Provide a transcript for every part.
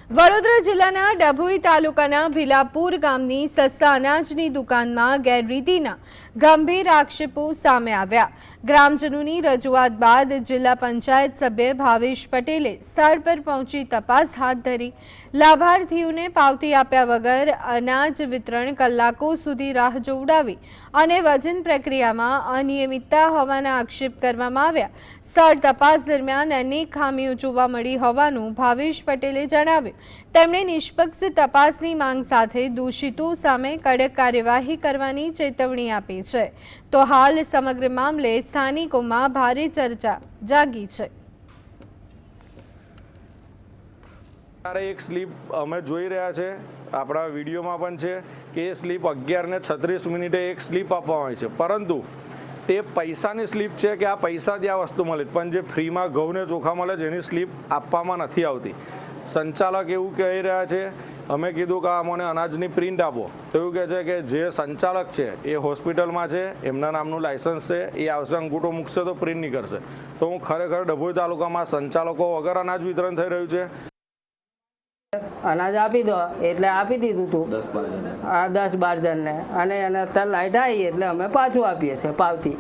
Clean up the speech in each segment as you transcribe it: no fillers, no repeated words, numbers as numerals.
વડોદરા જિલ્લાના ડભોઈ તાલુકાના ભીલાપુર ગામની સસ્તા અનાજની દુકાનમાં ગેરરીતિના ગંભીર આક્ષેપો સામે આવ્યા। ગ્રામજનોની રજૂઆત બાદ જિલ્લા પંચાયત સભ્ય ભાવેશ પટેલે સ્થળ પર પહોંચી તપાસ હાથ ધરી। લાભાર્થીઓને પાવતી આપ્યા વગર અનાજ વિતરણ કલાકો સુધી રાહ જોવડાવી અને વજન પ્રક્રિયામાં અનિયમિતતા હોવાના આક્ષેપ કરવામાં આવ્યા। સ્થળ તપાસ દરમિયાન અનેક ખામીઓ જોવા મળી હોવાનું ભાવેશ પટેલે જણાવ્યું। તેમણે નિષ્પક્ષ તપાસની માંગ સાથે દોષિતો સામે કડક કાર્યવાહી કરવાની ચેતવણી આપી છે। તો હાલ સમગ્ર મામલે સ્થાનિકોમાં ભારે ચર્ચા જાગી છે। એક સ્લીપ અમે જોઈ રહ્યા છે, આપણા વિડીયોમાં પણ છે કે એ સ્લીપ 11:36 એક સ્લીપ આપવામાં આવી છે, પરંતુ તે પૈસાની સ્લીપ છે કે આ પૈસાથી આ વસ્તુ મળે, પણ જે ફ્રીમાં ઘઉં ને ચોખા મળે છે એની સ્લીપ આપવામાં નથી આવતી। સંચાલક એવું કહી રહ્યા છે, અમે કીધું કે અમને અનાજની પ્રિન્ટ આપો, તો એવું કહે છે કે જે સંચાલક છે એ હોસ્પિટલમાં છે, એમના નામનું લાયસન્સ છે, એ આવશે અંગૂઠો મૂકશે તો પ્રિન્ટ નહીં કરશે। તો હું ખરેખર ડભોઈ તાલુકામાં સંચાલકો વગર અનાજ વિતરણ થઈ રહ્યું છે। અનાજ આપી દો એટલે આપી દીધું તું 10-12 જણને, અને એને અત્યારે લાઈટ આવી એટલે અમે પાછું આપીએ છીએ પાવતી।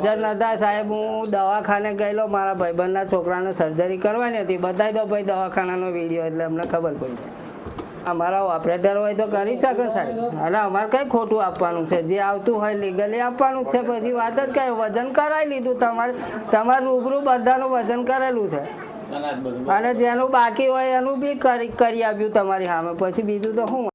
જનતા સાહેબ, હું દવાખાને ગયેલો, મારા ભાઈબંધના છોકરાને સર્જરી કરવાની હતી, બતાવી દો ભાઈ દવાખાનાનો વિડીયો, એટલે અમને ખબર પડી જાય। અમારા ઓપરેટર હોય તો કરી શકે સાહેબ, અને અમારે કંઈ ખોટું આપવાનું છે, જે આવતું હોય લીગલી આપવાનું છે। પછી વાત જ કઈ, વજન કરાવી લીધું, તમારે રૂબરૂ બધાનું વજન કરેલું છે, અને જેનું બાકી હોય એનું બી કરી આપ્યું તમારી સામે। પછી બીજું તો શું।